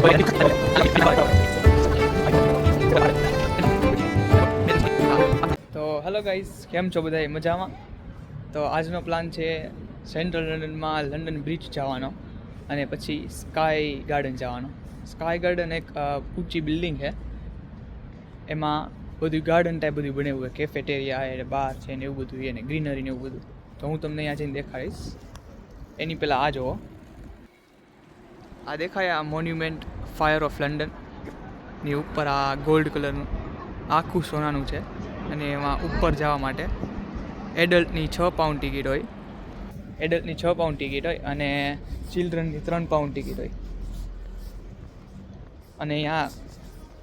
તો hello guys, કેમ છો બધા મજામાં? તો આજનો પ્લાન છે સેન્ટ્રલ લંડનમાં લંડન બ્રિજ જવાનો અને પછી સ્કાય ગાર્ડન જવાનો. સ્કાય ગાર્ડન એક ઊંચી બિલ્ડિંગ છે, એમાં બધું ગાર્ડન ટાઈપ બધું બન્યું હોય, કેફેટેરિયા છે, બાર છે ને એવું બધું છે ને ગ્રીનરી ને એવું બધું. તો હું તમને અહીંયા જઈને દેખાડીશ. એની પહેલાં આ જુઓ, આ દેખાય આ મોન્યુમેન્ટ ફાયર ઓફ લંડનની ઉપર આ ગોલ્ડ કલરનું આખું સોનાનું છે અને એમાં ઉપર જવા માટે એડલ્ટની £6 ટિકિટ હોય, એડલ્ટની £6 ટિકિટ હોય અને ચિલ્ડ્રનની £3 ટિકિટ હોય. અને અહીંયા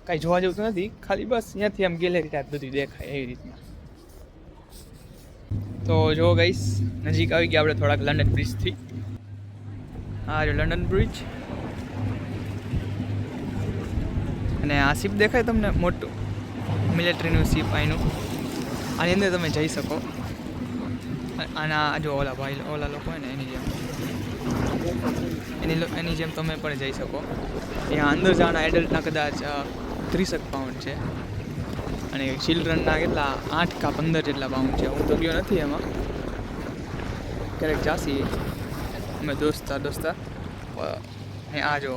કાંઈ જોવા જેવું તો નથી, ખાલી બસ અહીંયાથી આમ ગેલેરી ટાઈપ બધું દેખાય એવી રીતના. તો જો ગાઈસ, નજીક આવી ગયા આપણે થોડાક લંડન બ્રિજથી. આ જો લંડન બ્રિજ અને આ શિપ દેખાય તમને, મોટું મિલિટરીનું શિપ અહીંનું. આની અંદર તમે જઈ શકો. આના જો ઓલા ભાઈ ઓલા લોકો હોય ને એની જેમ તમે પણ જઈ શકો. અહીંયા અંદર જવાના એડલ્ટના કદાચ £30 છે અને ચિલ્ડ્રનના કેટલા 8 કે 15 જેટલા પાઉન્ડ છે. હું તો ગયો નથી એમાં, ક્યારેક જાસી અમે દોસ્તાર આ જો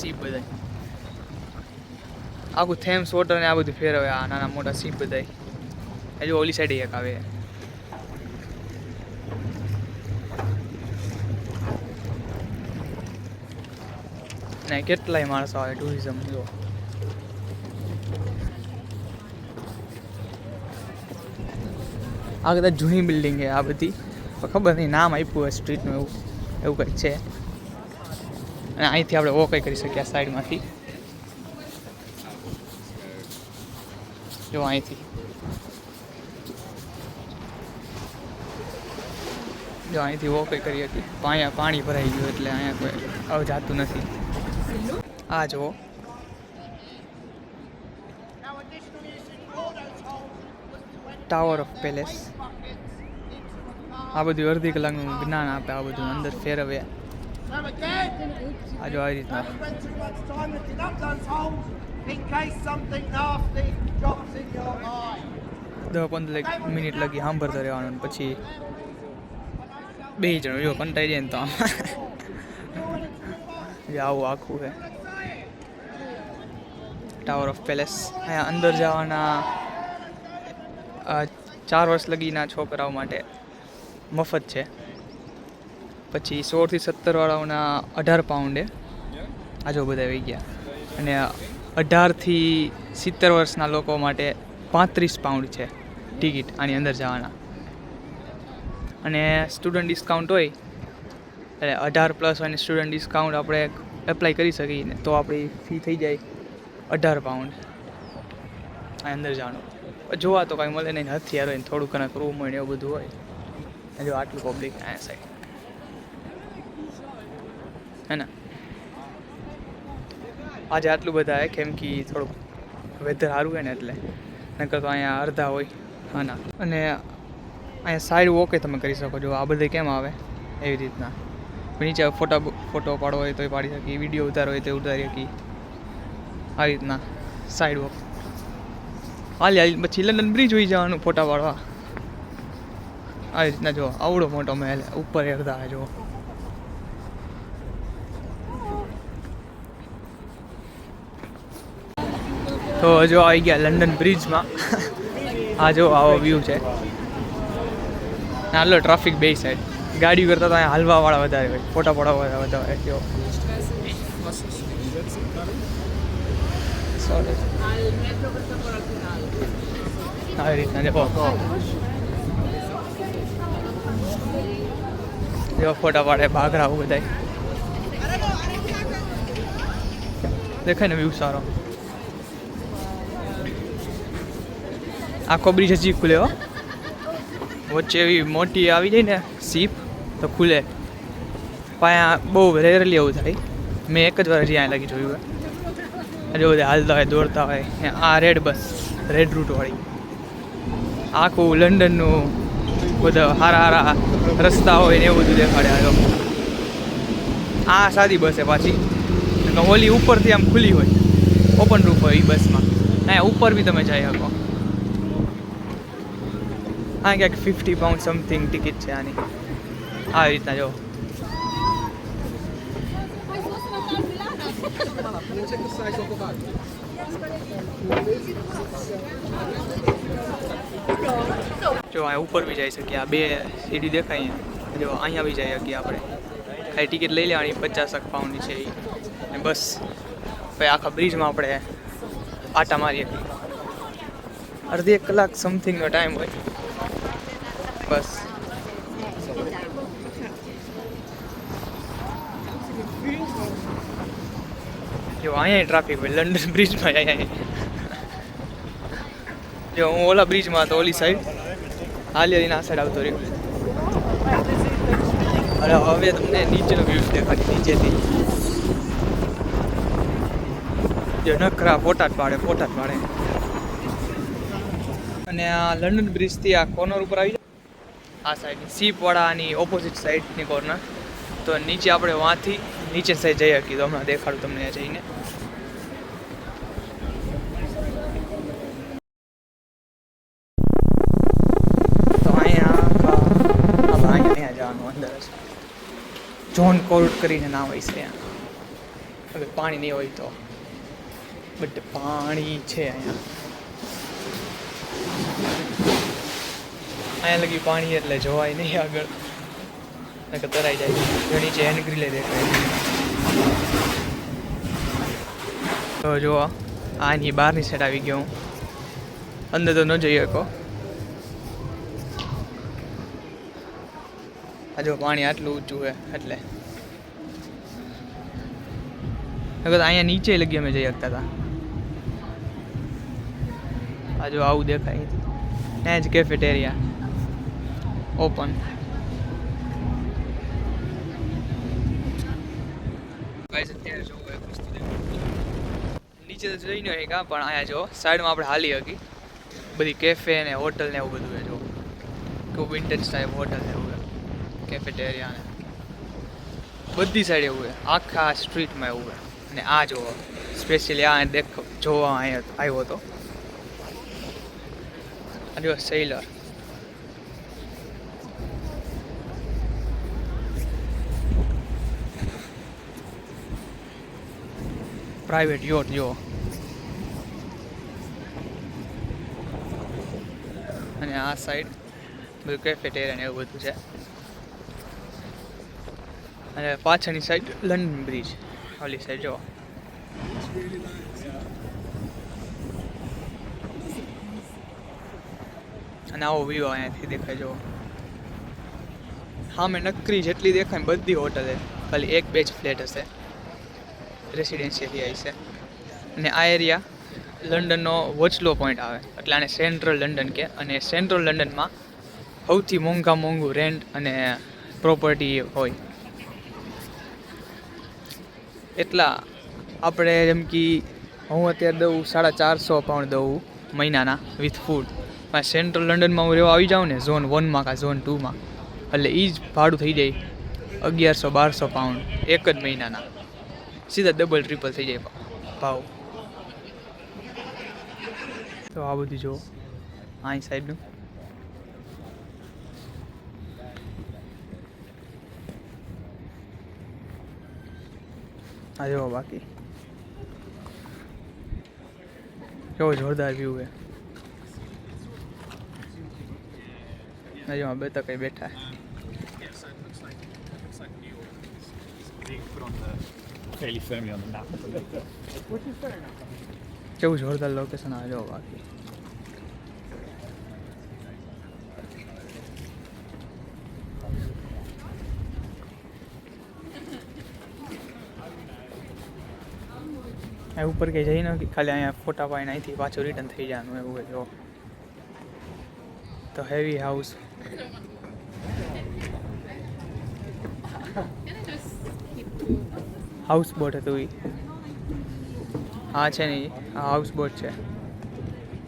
સીપ બધા આખું થેમ્સ વોટર ને આ બધું ફેરવે. આ નાના મોટા સીપ બધા હજુ ઓલી સાઈડ એક આવે. ને કેટલાય માણસો આવે ટુરિઝમ. જો આ કદાચ જૂની બિલ્ડિંગ છે આ બધી, ખબર નહીં નામ આપ્યું હોય સ્ટ્રીટનું, એવું કંઈક છે. અને અહીંથી આપણે વોક કરી શકીએ સાઈડમાંથી. જો અહીંથી વોક કરી શકીએ. અહીંયા પાણી ભરાઈ ગયું એટલે અહીંયા કોઈ આવું જાતું નથી. આ જુઓ, ટાવર ઓફ પેલેસ. આ બધું અડધી કલાકનું જ્ઞાન આપે, આ બધું અંદર ફેરવે. આ જો આવી રીતના 10-15 મિનિટ લગી સાંભળતા રહેવાનું. પછી 2 જણ જો કંટાઈ જાય ને તો આવું આખું છે ટાવર ઓફ પેલેસ. અહીંયા અંદર જવાના 4 વર્ષ લગીના છોકરાઓ માટે મફત છે. પછી 16 થી 17 વાળાઓના £18. આ જો બધા આવી ગયા. અને 18 થી 70 વર્ષના લોકો માટે £35 છે ટિકિટ આની અંદર જવાના. અને સ્ટુડન્ટ ડિસ્કાઉન્ટ હોય એટલે 18+ અને સ્ટુડન્ટ ડિસ્કાઉન્ટ આપણે એપ્લાય કરી શકીએ ને તો આપણી ફી થઈ જાય £18 આ અંદર જવાનું. જોવા તો કાંઈ મળે નહીં, હથિયાર હોય ને થોડું ઘણા રૂમ હોય ને એવું બધું હોય. જો આટલું પબ્લિક આ સાઈડ હે ને. આજે આટલું બધા હે કેમ કે થોડુંક વેધર સારું હોય ને એટલે, નકર તો અહીંયા અડધા હોય. હા ના. અને અહીંયા સાઈડ વોકે તમે કરી શકો. જો આ બધે કેમ આવે એવી રીતના. નીચે ફોટો પાડવો હોય તો પાડી શકીએ, વિડીયો ઉતારવો હોય તો ઉતારી શકીએ. આ રીતના સાઈડ વોક. હાલ પછી લંડન બ્રિજ હોઈ જવાનું ફોટા પાડવા. આવી રીતના જો આવડો મોટો મહેલ ઉપર અડધા જો. તો જો આવી ગયા લંડન બ્રિજમાં. આ જો આવો વ્યૂ છે. આટલો ટ્રાફિક બે સાઈડ. ગાડી કરતા તો અહીંયા હાલવાવાળા વધારે હોય, ફોટા પાડવાવાળા વધારે જો. આવી રીતના જો ફોટા પાડે ભાગરા બધા દેખાય ને વ્યૂ સારો. આખો બ્રિજ હજી ખુલે હો. વચ્ચે એવી મોટી આવી જાય ને સીપ તો ખુલે. પાયા બહુ રેરલી એવું થાય. મેં એક જ વાર હજી અહીંયા લાગી જોયું હોય. હજુ બધા હાલતા હોય દોડતા હોય. આ રેડ બસ, રેડ રૂટવાળી આખું લંડનનું બધા સારા રસ્તા હોય ને એવું બધું દેખાડે. આ સાદી બસ છે પાછી. તો ઓલી ઉપરથી આમ ખુલ્લી હોય, ઓપન રૂફ હોય એ બસમાં. અહીંયા ઉપર બી તમે જઈ શકો. હા ક્યાંક £50 સમથિંગ ટિકિટ છે આની. આવી રીતના જો. જો અહીંયા ઉપર બી જઈ શકીએ. આ 2 સીડી દેખાય અહીંયા. જો અહીંયા બી જઈ શકીએ આપણે. ખાલી ટિકિટ લઈ લેવાની, £50 છે એ. બસ પછી આખા બ્રિજમાં આપણે આટા મારીએ. અડધી 1 કલાક સમથિંગનો ટાઈમ હોય બસ. જો અહીંયા ટ્રાફિક હોય લંડન બ્રિજમાં. અહીંયા જો હું ઓલા બ્રિજમાં હતો, ઓલી સાઈડ હાલીને આ સાઈડ આવતો રહ્યો. અરે હવે તમને નીચેનો વ્યૂ દેખાડી, નીચેથી જો નખરા ફોટા જ પાડે. અને આ લંડન બ્રિજથી આ કોર્નર ઉપર આવી જાય, આ સાઈડની સીપવાળાની ઓપોઝિટ સાઈડની કોર્નર. તો નીચે આપણે વાંથી નીચે સાઈડ જઈ શકીએ. તો હમણાં દેખાડું તમને જઈને. તો અહીંયા જવાનું અંદર છે. જોન કોર્ટ કરીને નામ હોય છે. હવે પાણી નહીં હોય તો, બટ પાણી છે અહીંયા લગી પાણી એટલે જોવાય નહીં આગળ, નકર તરાઈ જાય. નીચે હેન્ડ ગ્રીલે દેખાય. તો જો આની બહારની સાઈડ આવી ગયો હું. અંદર તો ન જઈ શકો. આ જો પાણી આટલું ઊંચું છે એટલે અહીંયા નીચે લગી અમે જઈ શકતા હતા. આ જો આવું દેખાય. ત્યાં જ કેફેટેરિયા ઓપન. નીચે તો જઈ નહીં કા, પણ અહીંયા જો સાઈડમાં આપણે હાલી શકી. બધી કેફે ને હોટલ ને એવું બધું છે. જો ખૂબ વિન્ટેજ ટાઈપ હોટલ ને એવું કેફેટેરિયા ને બધી સાઈડ એવું છે. આખા સ્ટ્રીટમાં એવું છે. અને આ જો સ્પેશિયલી આ જોવા અહીંયા આવ્યો હતો. આ જો સેલર. પ્રાઇવેટ યોટ જો. અને આ સાઈડ બધું કેફેટેરિયા ને એવું બધું છે. અને પાછળની સાઈડ લંડન બ્રિજ. ઓલી સાઈડ જો. અને આવો વ્યૂ અહીંયાથી દેખાય. જો હા મેં નકરી જેટલી દેખાય બધી હોટલ છે. ખાલી 1-2 જ ફ્લેટ હશે રેસિડેન્શિયલ છે. અને આ એરિયા લંડનનો વચલો પોઈન્ટ આવે એટલે આને સેન્ટ્રલ લંડન કે. અને સેન્ટ્રલ લંડનમાં સૌથી મોંઘું રેન્ટ અને પ્રોપર્ટી હોય. એટલા આપણે જેમ કે હું અત્યારે દઉં £450 દઉં મહિનાના વિથ ફૂડ. સેન્ટ્રલ લંડનમાં હું રહેવા આવી જાઉં ને ઝોન 1માં કાં ઝોન 2માં, એટલે એ જ ભાડું થઈ જાય £1100-1200 એક જ મહિનાના. સીધા ડબલ ટ્રિપલ થઈ જાય ભાવ. તો આ બધું જો અહીં સાઈડનું. આ જો બાકી કેવો જોરદાર વ્યૂ છે. હજુ બે તો કઈ બેઠા. કેવું જોરદાર લોકેશન આવે જો બાકી. ઉપર કંઈ જઈ ન ખાલી અહીંયા ફોટા પાડીને અહીંથી પાછું રિટર્ન થઈ જવાનું એવું જો. તો હેવી હાઉસ. હાઉસ બોટ હતું એ. હા છે ને આ હાઉસ બોટ છે.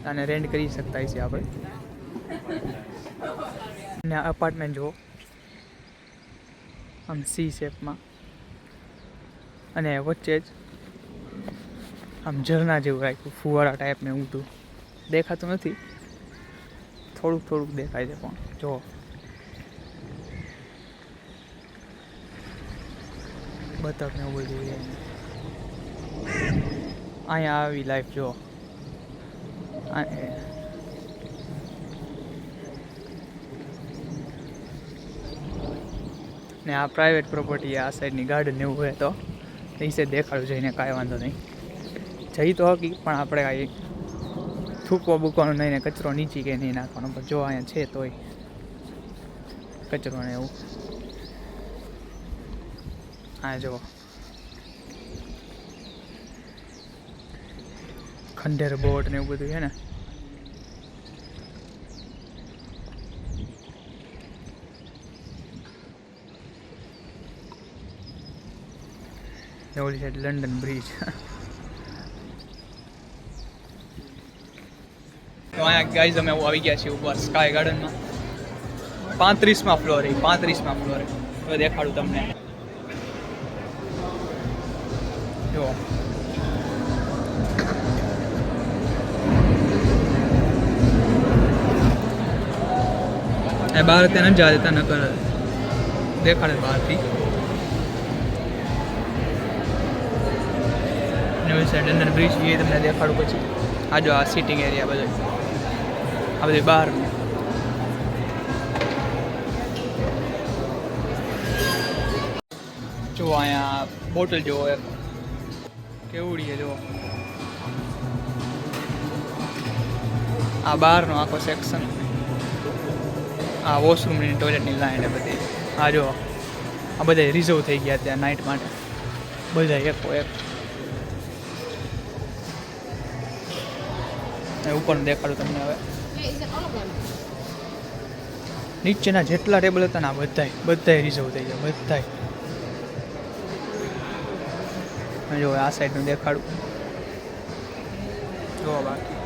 આને રેન્ટ કરી શકતા છીએ આપણે. અને આ અપાર્ટમેન્ટ જુઓ આમ સી શેપમાં. અને વચ્ચે જ આમ ઝરણા જેવું રાખ્યું, ફુવારા ટાઈપ ને ઊંધું દેખાતું નથી, થોડુંક થોડુંક દેખાય છે પણ જો બતક ને એવું બધું છે. અહીંયા આવી લાઈફ જો ને આ પ્રાઇવેટ પ્રોપર્ટી, આ સાઈડની ગાર્ડન એવું હોય તો એ છે દેખાડું જઈને, કાંઈ વાંધો નહીં. જઈ તો હકી પણ આપણે કાંઈ થૂકવો બૂકવાનો નહીં ને કચરો નીચી કે નહીં નાખવાનો, પણ જો અહીંયા છે તોય કચરો ને એવું. હા જો ખંડેર બોટ ને એવું બધું છે ને. ઓલી સાઈડ લંડન બ્રિજ. તો અહીંયા ગાઈઝ અમે આવી ગયા છીએ ઉપર સ્કાય ગાર્ડનમાં. 35મા ફ્લોરે, 35મા ફ્લોરે. હવે દેખાડું તમને. જો એ બહાર ત્યાં ન જવા દેતા, નકર દેખાડે બહારથી. લંડન બ્રિજ એ તમને દેખાડું પછી. આ જો આ સિટિંગ એરિયા બધો, આ બધું બહારનું. જો અહીંયા બોટલ જોવો એક કેવડી છે જો. આ બહારનો આખો સેક્શન, આ વોશરૂમની ટોયલેટની લાઈન બધી. આ જો આ બધા રિઝર્વ થઈ ગયા ત્યાં નાઇટ માટે, બધા એકો એક. ઉપરનું દેખાડું તમને હવે. નીચેના જેટલા ટેબલ હતા ને બધાય રિઝર્વ થઈ ગયા, બધાય. જો આ સાઈડનું દેખાડું જો. બાકી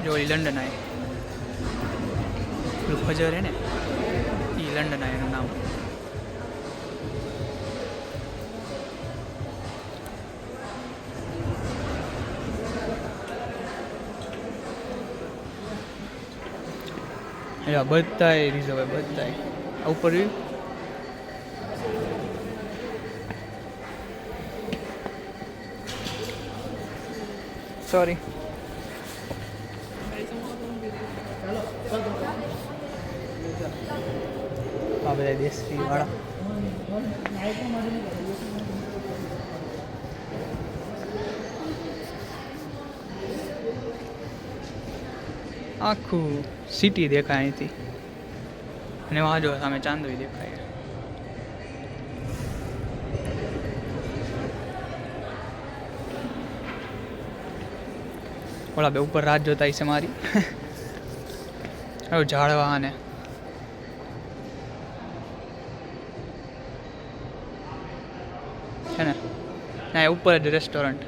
જો એ લંડન આય પેલું ફજર હે ને, એ લંડન આય એનું નામ. બધાય રિઝર્વ હોય, બધાય. ઉપર સોરી આ બધા દેશી વાળા. આખું સિટી દેખાય અહીંથી, અને વાં જો સામે ચાંદોઈ દેખાય. ઓલા બે ઉપર રાત જોતા છે મારી. હવે ઝાડવા ને છે ને, ના ઉપર જ રેસ્ટોરન્ટ,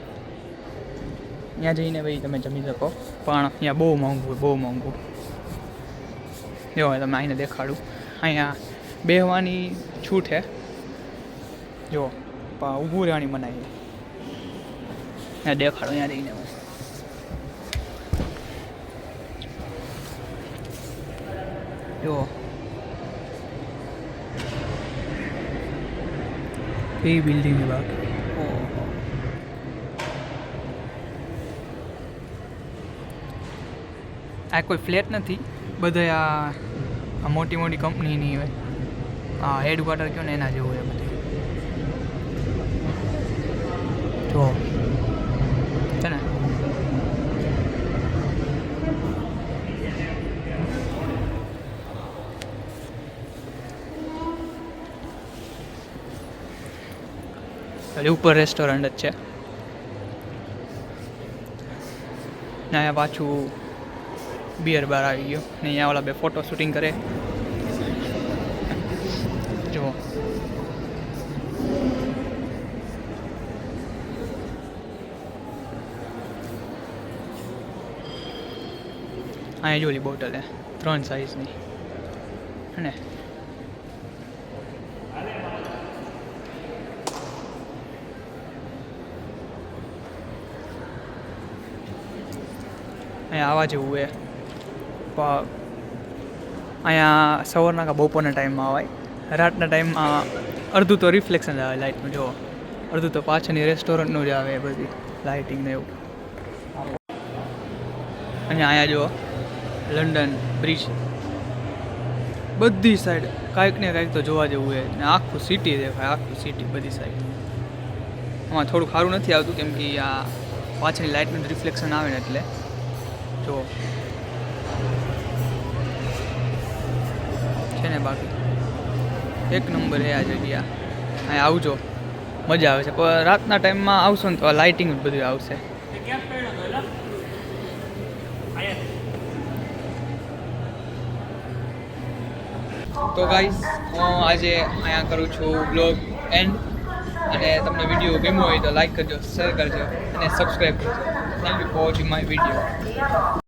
ત્યાં જઈને ભાઈ તમે જમી શકો, પણ અહીંયા બહુ મોંઘું, બહુ મોંઘું. જો તમે અહીંને દેખાડું, અહીંયા બેહવાની છૂટ છે જો, પણ ઊભું રહેવાની મનાઈ. ત્યાં દેખાડો, ત્યાં જઈને હું જો એ બિલ્ડિંગની બાકી. આ કોઈ ફ્લેટ નથી, બધા આ મોટી મોટી કંપનીની હોય. હા હેડક્વાર્ટર કહો ને એના જેવું હોય બધું. જો છે ને, ઉપર રેસ્ટોરન્ટ જ છે ને. અહીંયા પાછું બિયર બાર આવી ગયો ને, અહીંયા ઓલા બે ફોટો શૂટિંગ કરે. જો અહીંયા જોલી બોટલ હે 3 સાઈઝની, હે ને. અહીંયા આવવા જેવું છે. અહીંયા સવારના કે બપોરના ટાઈમમાં આવાય. રાતના ટાઈમમાં અડધું તો રિફ્લેક્શન આવે લાઇટનું, જો અડધું તો પાછળની રેસ્ટોરન્ટનું જ આવે બધી લાઇટિંગ ને એવું. અને અહીંયા જો લંડન બ્રિજ, બધી સાઈડ કાંઈક ને કાંઈક તો જોવા જેવું છે. ને આખું સિટી દેખાય, આખું સિટી બધી સાઈડ. આમાં થોડું સારું નથી આવતું કેમ કે આ પાછળની લાઇટનું રિફ્લેક્શન આવે ને એટલે જો છે ને. બાકી એક નંબર છે આ જગ્યા. અહીંયા આવજો, મજા આવે છે. પણ રાતના ટાઈમમાં આવશો ને તો આ લાઇટિંગ જ બધું આવશે. તો ગાઈસ હું આજે અહીંયા કરું છું બ્લોગ એન્ડ. અને તમને વિડીયો ગમ્યો હોય તો લાઈક કરજો, શેર કરજો અને સબસ્ક્રાઈબ કરજો. Thank you for watching my video.